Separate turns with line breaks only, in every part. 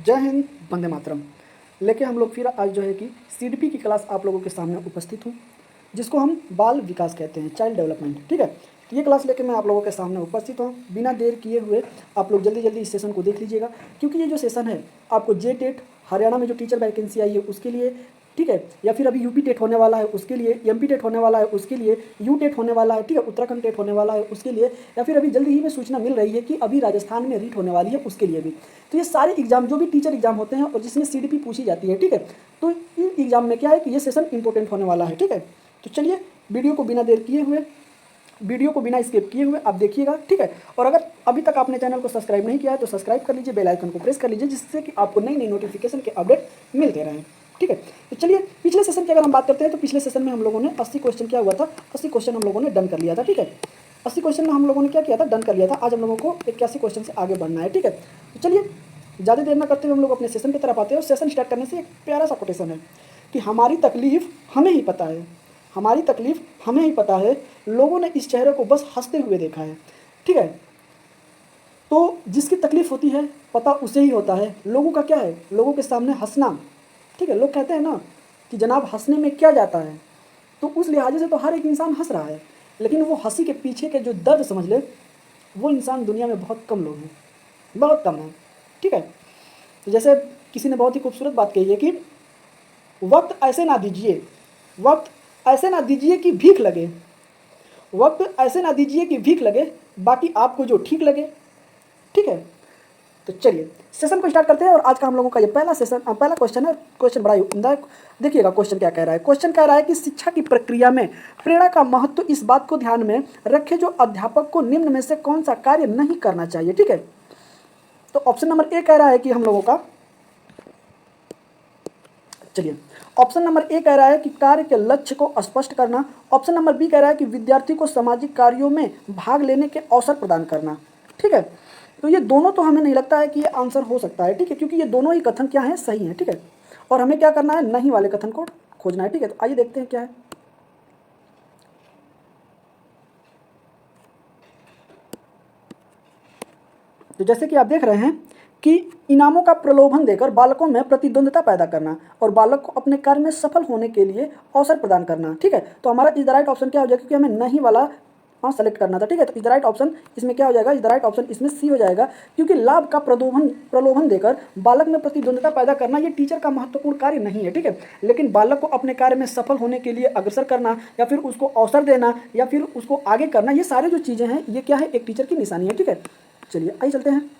जय हिंद, वंदे मातरम। लेके हम लोग फिर आज जो है कि सीडीपी की क्लास आप लोगों के सामने उपस्थित हूँ, जिसको हम बाल विकास कहते हैं, चाइल्ड डेवलपमेंट। ठीक है, तो ये क्लास लेके मैं आप लोगों के सामने उपस्थित हूँ। बिना देर किए हुए आप लोग जल्दी जल्दी इस सेशन को देख लीजिएगा, क्योंकि ये जो सेशन है आपको जे टेट हरियाणा में जो टीचर वैकेंसी आई है उसके लिए, ठीक है, या फिर अभी यूपी टेट होने वाला है उसके लिए, एमपी टेट होने वाला है उसके लिए, यू टेट होने वाला है, ठीक है, उत्तराखंड टेट होने वाला है उसके लिए, या फिर अभी जल्दी ही में सूचना मिल रही है कि अभी राजस्थान में रीट होने वाली है उसके लिए भी। तो ये सारे एग्जाम जो भी टीचर एग्जाम होते हैं और जिसमें सीडीपी पूछी जाती है, ठीक है, तो इन एग्जाम में क्या है कि ये सेशन इंपॉर्टेंट होने वाला है। ठीक है, तो चलिए वीडियो को बिना देर किए हुए, वीडियो को बिना स्किप किए हुए आप देखिएगा। ठीक है, और अगर अभी तक आपने चैनल को सब्सक्राइब नहीं किया है तो सब्सक्राइब कर लीजिए, बेल आइकन को प्रेस कर लीजिए, जिससे कि आपको नई नई नोटिफिकेशन के अपडेट मिलते रहें। ठीक है, तो चलिए पिछले सेशन की अगर हम बात करते हैं तो पिछले सेशन में हम लोगों ने 80 क्वेश्चन क्या हुआ था, 80 क्वेश्चन हम लोगों ने डन कर लिया था। ठीक है, 80 क्वेश्चन में हम लोगों ने क्या किया था, डन कर लिया था। आज हम लोगों को 81 क्वेश्चन से आगे बढ़ना है। ठीक है, तो चलिए ज़्यादा देर ना करते हुए हम लोग अपने सेशन की तरफ आते हैं। और सेशन स्टार्ट करने से एक प्यारा सा कोटेशन है कि हमारी तकलीफ हमें ही पता है, हमारी तकलीफ हमें ही पता है, लोगों ने इस चेहरे को बस हंसते हुए देखा है। ठीक है, तो जिसकी तकलीफ होती है पता उसे ही होता है। लोगों का क्या है, लोगों के सामने हंसना। ठीक है, लोग कहते हैं ना कि जनाब हंसने में क्या जाता है, तो उस लिहाजे से तो हर एक इंसान हंस रहा है, लेकिन वो हंसी के पीछे के जो दर्द समझ ले, वो इंसान दुनिया में बहुत कम लोग हैं, बहुत कम है। ठीक है, तो जैसे किसी ने बहुत ही खूबसूरत बात कही है कि वक्त ऐसे ना दीजिए, वक्त ऐसे ना दीजिए कि भीख लगे, वक्त ऐसे ना दीजिए कि भीख लगे, बाकी आपको जो ठीक लगे। ठीक है, तो चलिए सेशन को स्टार्ट करते हैं। और आज का हम लोगों का ये पहला सेशन, पहला क्वेश्चन है। क्वेश्चन बड़ा ही उम्दा है, देखिएगा क्वेश्चन क्या कह रहा है। क्वेश्चन कह रहा है कि शिक्षा की प्रक्रिया में प्रेरणा का महत्व इस बात को ध्यान में रखे जो अध्यापक को निम्न में से कौन सा कार्य नहीं करना चाहिए। ठीक है, तो ऑप्शन नंबर ए कह रहा है कि हम लोगों का, चलिए ऑप्शन नंबर ए कह रहा है कि कार्य के लक्ष्य को स्पष्ट करना। ऑप्शन नंबर बी कह रहा है कि विद्यार्थी को सामाजिक कार्यों में भाग लेने के अवसर प्रदान करना। ठीक है, तो ये दोनों तो हमें नहीं लगता है कि ये आंसर हो सकता है। ठीक है, क्योंकि ये दोनों ही कथन क्या है, सही है। ठीक है, और हमें क्या करना है, नहीं वाले कथन को खोजना है। ठीक है, तो आइए देखते हैं क्या है। तो जैसे कि आप देख रहे हैं कि इनामों का प्रलोभन देकर बालकों में प्रतिद्वंद्विता पैदा करना और बालक को अपने कार्य में सफल होने के लिए अवसर प्रदान करना। ठीक है, तो हमारा इज द राइट ऑप्शन क्या हो जाएगा, क्योंकि हमें नहीं वाला सेलेक्ट करना था। ठीक है, तो इज द राइट ऑप्शन इसमें क्या हो जाएगा, इज द राइट ऑप्शन इसमें सी हो जाएगा, क्योंकि लाभ का प्रलोभन देकर बालक में प्रतिद्वंद्विता पैदा करना ये टीचर का महत्वपूर्ण कार्य नहीं है। ठीक है, लेकिन बालक को अपने कार्य में सफल होने के लिए अग्रसर करना या फिर उसको अवसर देना या फिर उसको आगे करना, ये सारे जो चीज़ें हैं ये क्या है, एक टीचर की निशानी है। ठीक है, चलिए आइए चलते हैं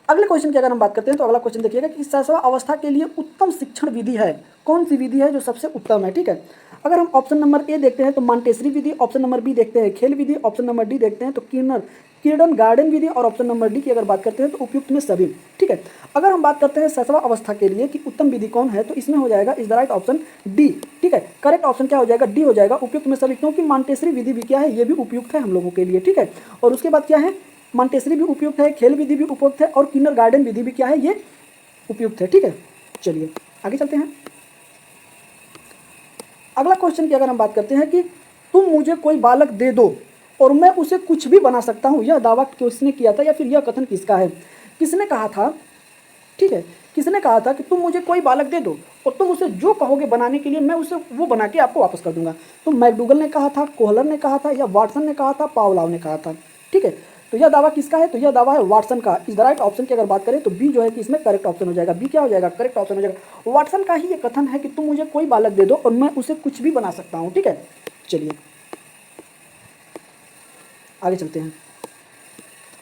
अगले क्वेश्चन की। अगर हम बात करते हैं तो अगला क्वेश्चन देखिएगा कि शैशव अवस्था के लिए उत्तम शिक्षण विधि है, कौन सी विधि है जो सबसे उत्तम है। ठीक है, अगर हम ऑप्शन नंबर ए देखते हैं तो मॉन्टेसरी विधि, ऑप्शन नंबर बी देखते हैं खेल विधि, ऑप्शन नंबर डी देखते हैं तो किंडर गार्डन विधि, और ऑप्शन नंबर डी की अगर बात करते हैं तो उपयुक्त में सभी। ठीक है, अगर हम बात करते हैं शैशव अवस्था के लिए कि उत्तम विधि कौन है, तो इसमें हो जाएगा is the right option D. ठीक है, करेक्ट ऑप्शन क्या हो जाएगा, डी हो जाएगा, उपयुक्त में सभी, क्योंकि मॉन्टेसरी विधि भी क्या है, ये भी उपयुक्त है हम लोगों के लिए। ठीक है, और उसके बाद क्या है, मॉन्टेसरी भी उपयुक्त है, खेल विधि भी उपयुक्त है, और किंडर गार्डन विधि भी क्या है, ये उपयुक्त है। ठीक है, चलिए आगे चलते हैं। अगला क्वेश्चन की अगर हम बात करते हैं कि तुम मुझे कोई बालक दे दो और मैं उसे कुछ भी बना सकता हूं, यह दावा किसने किया था या फिर यह कथन किसका है, किसने कहा था। ठीक है, किसने कहा था कि तुम मुझे कोई बालक दे दो और तुम उसे जो कहोगे बनाने के लिए मैं उसे वो बना के आपको वापस कर दूंगा। तो मैकडूगल ने कहा था, कोहलर ने कहा था, या वाटसन ने कहा था, पावलाव ने कहा था। ठीक है, तो यह दावा किसका है, तो यह दावा है वाटसन का। इस द राइट ऑप्शन की अगर बात करें तो बी जो है कि इसमें करेक्ट ऑप्शन हो जाएगा। बी क्या हो जाएगा, करेक्ट ऑप्शन हो जाएगा। वाटसन का ही ये कथन है कि तुम मुझे कोई बालक दे दो और मैं उसे कुछ भी बना सकता हूं। ठीक है, चलिए आगे चलते हैं।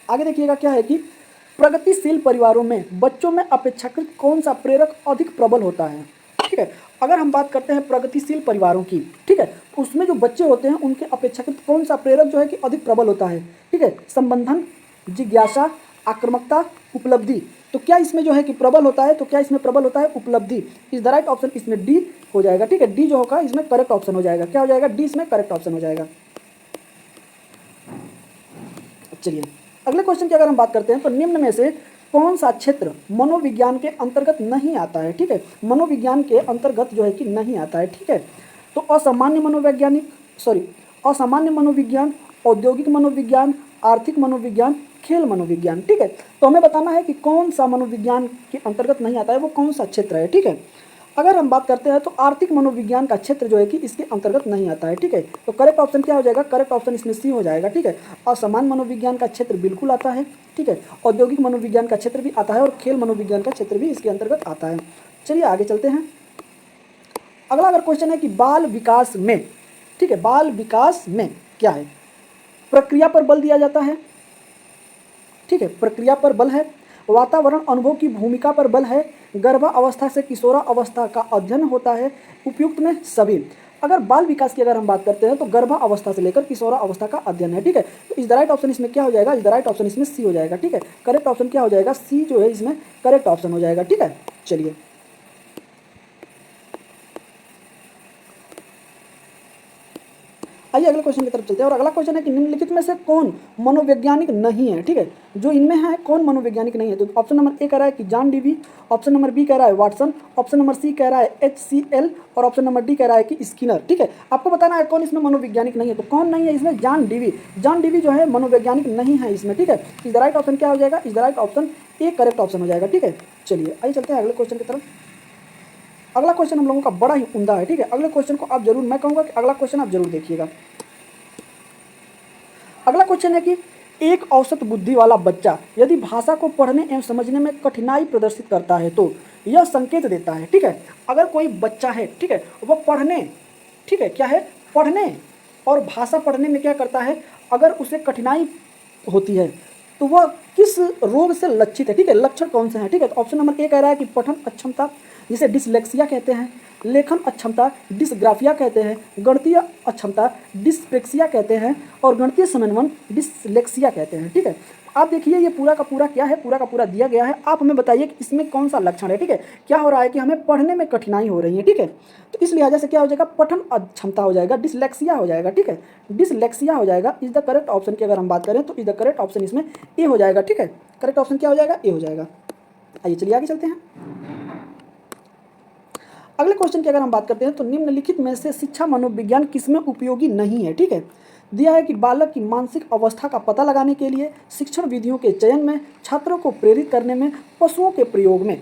आगे देखिएगा क्या है कि प्रगतिशील परिवारों में बच्चों में अपेक्षाकृत कौन सा प्रेरक अधिक प्रबल होता है। ठीक है, अगर हम बात करते हैं प्रगतिशील परिवारों की, ठीक है, उसमें जो बच्चे होते हैं उनके अपेक्षाकृत कौन सा प्रेरक जो है कि अधिक प्रबल होता है। ठीक है, संबंधन, जिज्ञासा, आक्रामकता, उपलब्धि। तो क्या इसमें जो है कि प्रबल होता है, तो क्या इसमें प्रबल होता है, उपलब्धि। इज द राइट ऑप्शन इसमें डी हो जाएगा। ठीक है, डी जो होगा इसमें करेक्ट ऑप्शन हो जाएगा। क्या हो जाएगा, डी इसमें करेक्ट ऑप्शन हो जाएगा। चलिए अगले क्वेश्चन की अगर हम बात करते हैं तो निम्न में से कौन सा क्षेत्र मनोविज्ञान के अंतर्गत नहीं आता है। ठीक है, मनोविज्ञान के अंतर्गत जो है कि नहीं आता है। ठीक है, तो असामान्य मनोविज्ञान, औद्योगिक मनोविज्ञान, आर्थिक मनोविज्ञान, खेल मनोविज्ञान, ठीक है। तो हमें बताना है कि कौन सा मनोविज्ञान के अंतर्गत नहीं आता है, वो कौन सा क्षेत्र है, ठीक है। अगर हम बात करते हैं तो आर्थिक मनोविज्ञान का क्षेत्र जो है कि इसके अंतर्गत नहीं आता है, ठीक है। तो करेक्ट ऑप्शन क्या हो जाएगा, करेक्ट ऑप्शन इसमें सी हो जाएगा, ठीक है। असामान्य मनोविज्ञान का क्षेत्र बिल्कुल आता है, ठीक है। औद्योगिक मनोविज्ञान का क्षेत्र भी आता है और खेल मनोविज्ञान का क्षेत्र भी इसके अंतर्गत आता है। चलिए आगे चलते हैं। अगला अगर क्वेश्चन है कि बाल विकास में, ठीक है, बाल विकास में क्या है, प्रक्रिया पर बल दिया जाता है, ठीक है, प्रक्रिया पर बल है, वातावरण अनुभव की भूमिका पर बल है, गर्भावस्था से किशोरा अवस्था का अध्ययन होता है, उपयुक्त में सभी। अगर बाल विकास की अगर हम बात करते हैं तो गर्भावस्था से लेकर किशोरा अवस्था का अध्ययन है, ठीक है। तो इस द राइट ऑप्शन इसमें क्या हो जाएगा, इस द राइट ऑप्शन इसमें सी हो जाएगा, ठीक है। करेक्ट ऑप्शन क्या हो जाएगा, सी जो है इसमें करेक्ट ऑप्शन हो जाएगा, ठीक है। चलिए आइए अगले क्वेश्चन की तरफ चलते हैं। और अगला क्वेश्चन है कि निम्नलिखित में से कौन मनोवैज्ञानिक नहीं है, ठीक है। जो इनमें है कौन मनोवैज्ञानिक नहीं है, तो ऑप्शन नंबर ए कह रहा है कि John Dewey, option number B कह रहा है वाटसन, ऑप्शन नंबर सी कह रहा है HCL और ऑप्शन नंबर डी कह रहा है कि स्किनर, ठीक है। आपको बताना है कौन इसमें मनोवैज्ञानिक नहीं है। तो कौन नहीं है इसमें, जॉन डीवी, जॉन डीवी जो है मनोवैज्ञानिक नहीं है इसमें, ठीक है। इस द राइट ऑप्शन क्या हो जाएगा, इस the right option A correct option हो जाएगा, ठीक है। चलिए आइए चलते हैं अगले क्वेश्चन की तरफ। अगला क्वेश्चन हम लोगों का बड़ा ही उम्दा है, ठीक है। अगले क्वेश्चन को आप जरूर, मैं कहूँगा कि अगला क्वेश्चन आप जरूर देखिएगा। अगला क्वेश्चन है कि एक औसत बुद्धि वाला बच्चा यदि भाषा को पढ़ने एवं समझने में कठिनाई प्रदर्शित करता है तो यह संकेत देता है, ठीक है। अगर कोई बच्चा है, ठीक है, वह पढ़ने, ठीक है, क्या है, पढ़ने और भाषा पढ़ने में क्या करता है, अगर उसे कठिनाई होती है तो वह किस रोग से लक्षित है, ठीक है, लक्षण कौन से हैं, ठीक है। तो ऑप्शन नंबर ए कह रहा है कि पठन अक्षमता, जिसे डिसलेक्सिया कहते हैं, लेखन अक्षमता डिसग्राफिया कहते हैं, गणितीय अक्षमता डिस्पेक्सिया कहते हैं और गणितीय समन्वय डिसलेक्सिया कहते हैं, ठीक है। आप देखिए ये पूरा का पूरा क्या है, पूरा का पूरा दिया गया है। आप हमें बताइए कि इसमें कौन सा लक्षण है, ठीक है। क्या हो रहा है कि हमें पढ़ने में कठिनाई हो रही है, ठीक है। तो इस लिहाजा से क्या हो जाएगा, पठन अक्षमता हो जाएगा, डिसलेक्सिया हो जाएगा, ठीक है, डिसलेक्सिया हो जाएगा। इज द करेक्ट ऑप्शन की अगर हम बात करें तो इज द करेक्ट ऑप्शन इसमें ए हो जाएगा, ठीक है। करेक्ट ऑप्शन क्या हो जाएगा, ए हो जाएगा। आइए चलिए आगे चलते हैं। अगले क्वेश्चन की अगर हम बात करते हैं तो निम्नलिखित में से शिक्षा मनोविज्ञान किसमें उपयोगी नहीं है, ठीक है। दिया है कि बालक की मानसिक अवस्था का पता लगाने के लिए, शिक्षण विधियों के चयन में, छात्रों को प्रेरित करने में, पशुओं के प्रयोग में,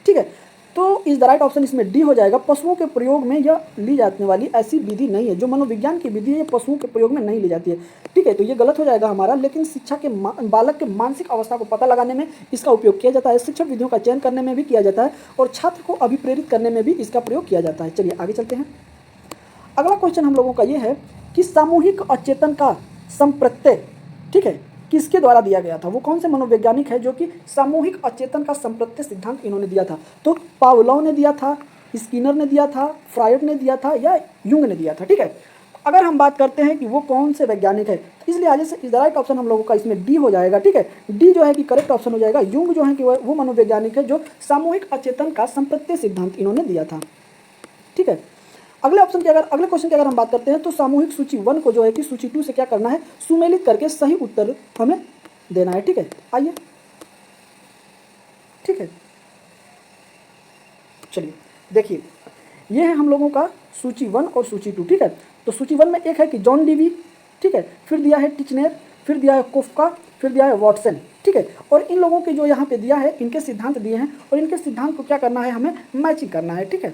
ठीक है। तो इस द राइट ऑप्शन इसमें डी हो जाएगा। पशुओं के प्रयोग में यह ली जाने वाली ऐसी विधि नहीं है, जो मनोविज्ञान की विधि है ये पशुओं के प्रयोग में नहीं ली जाती है, ठीक है। तो ये गलत हो जाएगा हमारा। लेकिन शिक्षा के बालक के मानसिक अवस्था को पता लगाने में इसका उपयोग किया जाता है, शिक्षण विधियों का चयन करने में भी किया जाता है और छात्र को अभिप्रेरित करने में भी इसका प्रयोग किया जाता है। चलिए आगे चलते हैं। अगला क्वेश्चन हम लोगों का ये है कि सामूहिक अचेतन का संप्रत्यय, ठीक है, किसके द्वारा दिया गया था। वो कौन से मनोवैज्ञानिक है जो कि सामूहिक अचेतन का संप्रत्यय सिद्धांत इन्होंने दिया था। तो पावलोव ने दिया था, स्किनर ने दिया था, फ्रायड ने दिया था या युंग ने दिया था, ठीक है। अगर हम बात करते हैं कि वो कौन से वैज्ञानिक है, इस लिहाजे से इस द राइट ऑप्शन हम लोगों का इसमें डी हो जाएगा, ठीक है। डी जो है कि करेक्ट ऑप्शन हो जाएगा। युंग जो है कि वो मनोवैज्ञानिक है जो सामूहिक अचेतन का संप्रत्यय सिद्धांत इन्होंने दिया था, ठीक है। अगले ऑप्शन की अगले क्वेश्चन की अगर हम बात करते हैं तो सामूहिक सूची 1 को जो है कि सूची 2 से क्या करना है, सुमेलित करके सही उत्तर हमें देना है, ठीक है। आइए, ठीक है, चलिए देखिए ये है हम लोगों का सूची 1 और सूची 2, ठीक है। तो सूची 1 में एक है कि जॉन डीवी, ठीक है, फिर दिया है टिचनेर, फिर दिया है कोफ्का, फिर दिया है वॉटसन, ठीक है। और इन लोगों के जो यहाँ पे दिया है इनके सिद्धांत दिए हैं और इनके सिद्धांत को क्या करना है, हमें मैचिंग करना है, ठीक है।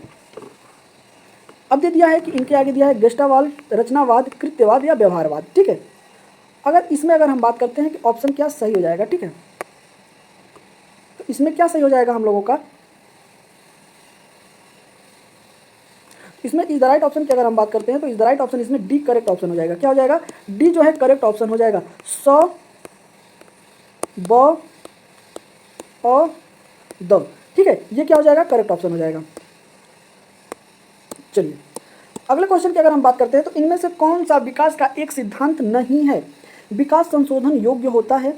अब दे दिया है कि इनके आगे दिया है गेस्टावाद, रचनावाद, कृत्यवाद या व्यवहारवाद, ठीक है। अगर इसमें अगर हम बात करते हैं कि ऑप्शन क्या सही हो जाएगा, ठीक है। तो इसमें क्या सही हो जाएगा हम लोगों का, इसमें इज द राइट ऑप्शन की अगर हम बात करते हैं तो इज द राइट ऑप्शन इसमें डी करेक्ट ऑप्शन हो जाएगा। क्या हो जाएगा, डी जो है करेक्ट ऑप्शन हो जाएगा। स ब अ द, ठीक है, ये क्या हो जाएगा, करेक्ट ऑप्शन हो जाएगा। चलिए अगले क्वेश्चन की अगर हम बात करते हैं तो इनमें से कौन सा विकास का एक सिद्धांत नहीं है। विकास संशोधन योग्य होता है,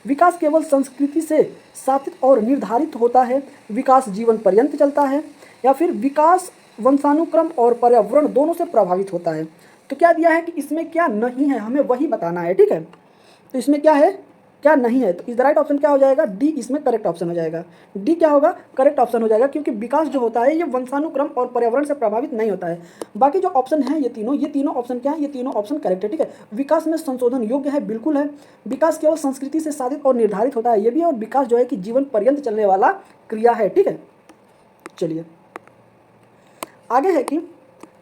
विकास केवल संस्कृति से साधित और निर्धारित होता है, विकास जीवन पर्यंत चलता है, या फिर विकास वंशानुक्रम और पर्यावरण दोनों से प्रभावित होता है। तो क्या दिया है कि इसमें क्या नहीं है, हमें वही बताना है, ठीक है। तो इसमें क्या है, क्या नहीं है, तो इज द राइट ऑप्शन क्या हो जाएगा, डी इसमें करेक्ट ऑप्शन हो जाएगा। डी क्या होगा, करेक्ट ऑप्शन हो जाएगा, क्योंकि विकास जो होता है ये वंशानुक्रम और पर्यावरण से प्रभावित नहीं होता है। बाकी जो ऑप्शन है ये तीनों ऑप्शन क्या है, ये तीनों ऑप्शन करेक्ट है, ठीक है। विकास में संशोधन योग्य है, बिल्कुल है। विकास केवल संस्कृति से साधित और निर्धारित होता है, ये भी है। और विकास जो है कि जीवन पर्यंत चलने वाला क्रिया है, ठीक है। चलिए आगे है कि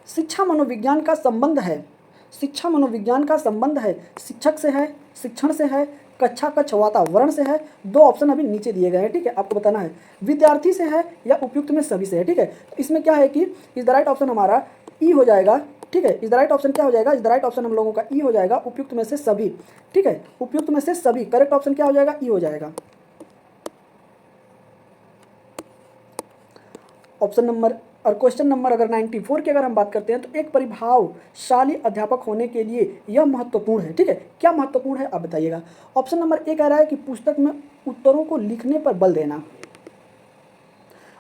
शिक्षा मनोविज्ञान का संबंध है, शिक्षा मनोविज्ञान का संबंध है शिक्षक से है, शिक्षण से है, कक्षा कक्ष वातावरण से है। दो ऑप्शन अभी नीचे दिए गए हैं, ठीक है, आपको बताना है विद्यार्थी से है या उपयुक्त में सभी से है, ठीक है। तो इसमें क्या है कि इज द राइट ऑप्शन हमारा ई हो जाएगा, ठीक है। इज द राइट ऑप्शन क्या हो जाएगा, इज द राइट ऑप्शन हम लोगों का ई हो जाएगा, उपयुक्त में से सभी, ठीक है। उपयुक्त में से सभी, करेक्ट ऑप्शन क्या हो जाएगा, ई हो जाएगा। ऑप्शन नंबर और क्वेश्चन नंबर अगर 94 की अगर हम बात करते हैं, तो एक प्रभावशाली अध्यापक होने के लिए यह महत्वपूर्ण है, ठीक है। क्या महत्वपूर्ण है आप बताइएगा। ऑप्शन नंबर ए कह रहा है कि पुस्तक में उत्तरों को लिखने पर बल देना।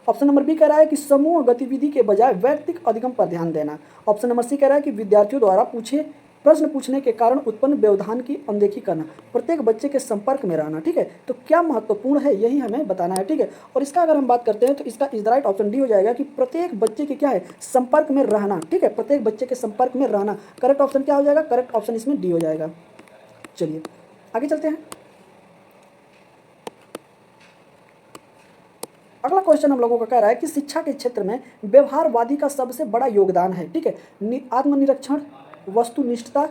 ऑप्शन नंबर बी कह रहा है कि समूह गतिविधि के बजाय वैयक्तिक अधिगम पर ध्यान देना। ऑप्शन नंबर सी कह रहा है कि विद्यार्थियों द्वारा प्रश्न पूछने के कारण उत्पन्न व्यवधान की अनदेखी करना, प्रत्येक बच्चे के संपर्क में रहना, ठीक है। तो क्या महत्वपूर्ण है यही हमें बताना है, ठीक है। और इसका अगर हम बात करते हैं तो इसका is the right option D हो जाएगा कि प्रत्येक बच्चे के क्या है, संपर्क में रहना, ठीक है। प्रत्येक बच्चे के संपर्क में रहना, करेक्ट ऑप्शन क्या हो जाएगा, करेक्ट ऑप्शन इसमें डी हो जाएगा। चलिए आगे चलते हैं। अगला क्वेश्चन हम लोगों का कह रहा है कि शिक्षा के क्षेत्र में व्यवहारवादी का सबसे बड़ा योगदान है, ठीक है। आत्मनिरीक्षण, वस्तुनिष्ठता,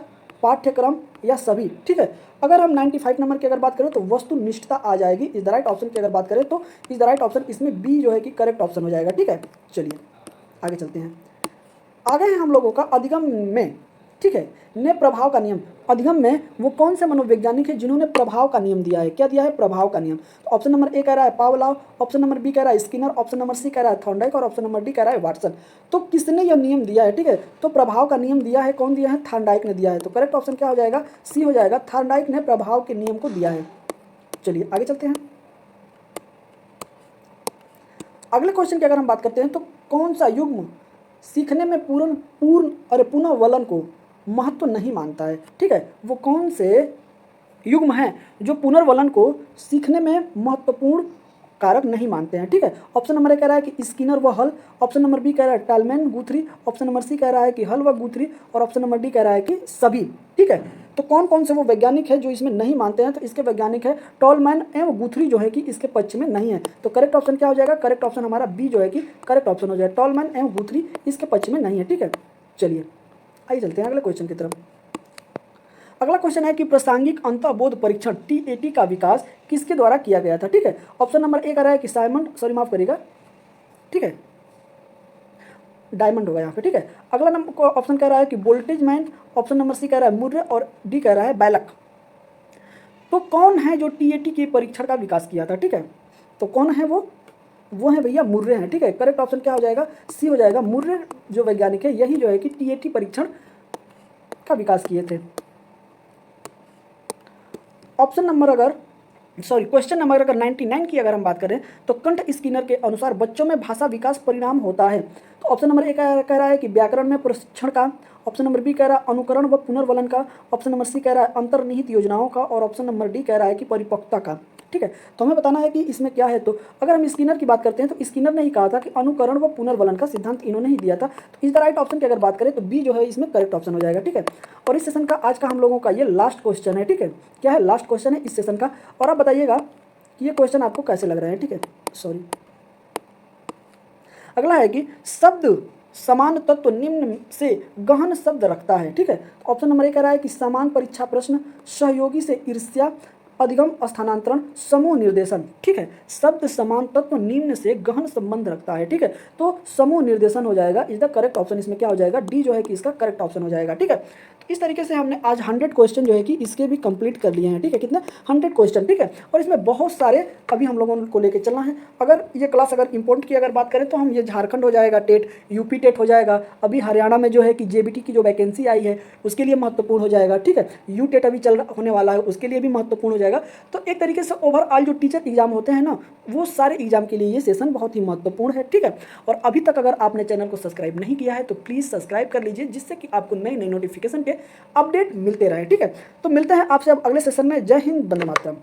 पाठ्यक्रम या सभी, ठीक है। अगर हम 95 नंबर की अगर बात करें तो वस्तुनिष्ठता आ जाएगी। इज द राइट ऑप्शन की अगर बात करें तो इज द राइट ऑप्शन इसमें बी जो है कि करेक्ट ऑप्शन हो जाएगा, ठीक है। चलिए आगे चलते हैं। आगे है हम लोगों का अधिगम में, ठीक है, ने प्रभाव का नियम। अधिगम में वो कौन से मनोवैज्ञानिक है जिन्होंने प्रभाव का नियम दिया है, क्या दिया है, प्रभाव का नियम। तो ऑप्शन नंबर ए कह रहा है पावलोव, ऑप्शन नंबर बी कह रहा है स्किनर, ऑप्शन नंबर सी कह रहा है थॉर्नडाइक और ऑप्शन नंबर डी कह रहा है वाटसन। तो किसने यह नियम दिया है, ठीक है। तो प्रभाव का नियम दिया है, कौन दिया है, थॉर्नडाइक ने दिया है। तो करेक्ट ऑप्शन क्या हो जाएगा, सी हो जाएगा, थॉर्नडाइक ने प्रभाव के नियम को दिया है। चलिए आगे चलते हैं। अगले क्वेश्चन की अगर हम बात करते हैं तो कौन सा युग्म सीखने में पुनर्वलन को महत्व नहीं मानता है, ठीक है। वो कौन से युग्म हैं जो पुनर्वलन को सीखने में महत्वपूर्ण कारक नहीं मानते हैं, ठीक है। ऑप्शन नंबर ए कह रहा है कि स्किनर व हल, ऑप्शन नंबर बी कह रहा है टालमैन, गुथरी, ऑप्शन नंबर सी कह रहा है कि हल व गुथरी और ऑप्शन नंबर डी कह रहा है कि सभी, ठीक है। तो कौन कौन से वो वैज्ञानिक है जो इसमें नहीं मानते हैं, तो इसके वैज्ञानिक है टॉलमैन एवं गुथरी जो है कि इसके पक्ष में नहीं है। तो करेक्ट ऑप्शन क्या हो जाएगा, करेक्ट ऑप्शन हमारा बी जो है कि करेक्ट ऑप्शन हो जाएगा, टॉलमैन एवं गुथरी इसके पक्ष में नहीं है, ठीक है। चलिए आइए चलते हैं अगले क्वेश्चन की तरफ। अगला क्वेश्चन है कि प्रासंगिक अंतःबोध परीक्षण TAT का विकास किसके द्वारा किया गया था, ठीक है। ऑप्शन नंबर ए कह रहा है कि माफ करिएगा, ठीक है, डायमंड होगा यहाँ पे, ठीक है। अगला नंबर ऑप्शन कह रहा है कि वोल्टेजमैन, ऑप्शन नंबर सी कह रहा है मुर्रे और डी कह रहा है बैलक। तो कौन है जो TAT के परीक्षण का विकास किया था, ठीक है। तो कौन है वो है भैया मुर्रे हैं, ठीक है। करेक्ट ऑप्शन क्या हो जाएगा, सी हो जाएगा। मुर्रे जो वैज्ञानिक है यही जो है कि TAT परीक्षण का विकास किए थे। क्वेश्चन नंबर अगर 99 की अगर हम बात करें तो कंट स्किनर के अनुसार बच्चों में भाषा विकास परिणाम होता है। तो ऑप्शन नंबर ए कह रहा है कि व्याकरण में प्रशिक्षण का, ऑप्शन नंबर बी कह रहा है अनुकरण व पुनर्वलन का, ऑप्शन नंबर सी कह रहा है अंतर्निहित योजनाओं का और ऑप्शन नंबर डी कह रहा है कि परिपक्वता का, ठीक है। तो हमें बताना है कि इसमें क्या है। तो अगर हम स्किनर की बात करते हैं तो स्किनर ने ही कहा था कि अनुकरण व पुनर्वलन का सिद्धांत इन्होंने ही दिया था। तो इस द राइट ऑप्शन की अगर बात करें तो बी जो है इसमें करेक्ट ऑप्शन हो जाएगा, ठीक है। और इस सेशन का आज का हम लोगों का ये लास्ट क्वेश्चन है, ठीक है। क्या है, लास्ट क्वेश्चन है इस सेशन का। और आप बताइएगा कि ये क्वेश्चन आपको कैसे लग रहे हैं, ठीक है। अगला है कि शब्द समान तत्व निम्न से गहन शब्द रखता है, ठीक है। ऑप्शन नंबर ए कह रहा है कि समान परीक्षा प्रश्न, सहयोगी से ईर्ष्या, अधिगम स्थानांतरण, समूह निर्देशन, ठीक है। शब्द समान तत्व निम्न से गहन संबंध रखता है, ठीक है। तो समूह निर्देशन हो जाएगा, इज द करेक्ट ऑप्शन। इसमें क्या हो जाएगा, डी जो है कि इसका करेक्ट ऑप्शन हो जाएगा, ठीक है। तो इस तरीके से हमने आज 100 क्वेश्चन जो है कि इसके भी कंप्लीट कर लिए हैं, ठीक है। कितने 100 क्वेश्चन, ठीक है। और इसमें बहुत सारे अभी हम लोगों को लेके चलना है। अगर ये क्लास अगर इंपॉर्टेंट की अगर बात करें तो हम ये झारखंड हो जाएगा टेट, यूपी टेट हो जाएगा, अभी हरियाणा में जो है कि JBT की जो वैकेंसी आई है उसके लिए महत्वपूर्ण हो जाएगा, ठीक है। यू टेट अभी होने वाला है उसके लिए भी महत्वपूर्ण हो जाएगा। तो एक तरीके से ओवरऑल जो टीचर एग्जाम होते हैं ना, वो सारे एग्जाम के लिए ये सेशन बहुत ही महत्वपूर्ण है, ठीक है। और अभी तक अगर आपने चैनल को सब्सक्राइब नहीं किया है तो प्लीज़ सब्सक्राइब कर लीजिए, जिससे कि आपको नई नई नोटिफिकेशन के अपडेट मिलते रहे। ठीक है, तो मिलते हैं आपसे अब अगले सेशन में। जय हिंद, वंदे मातरम।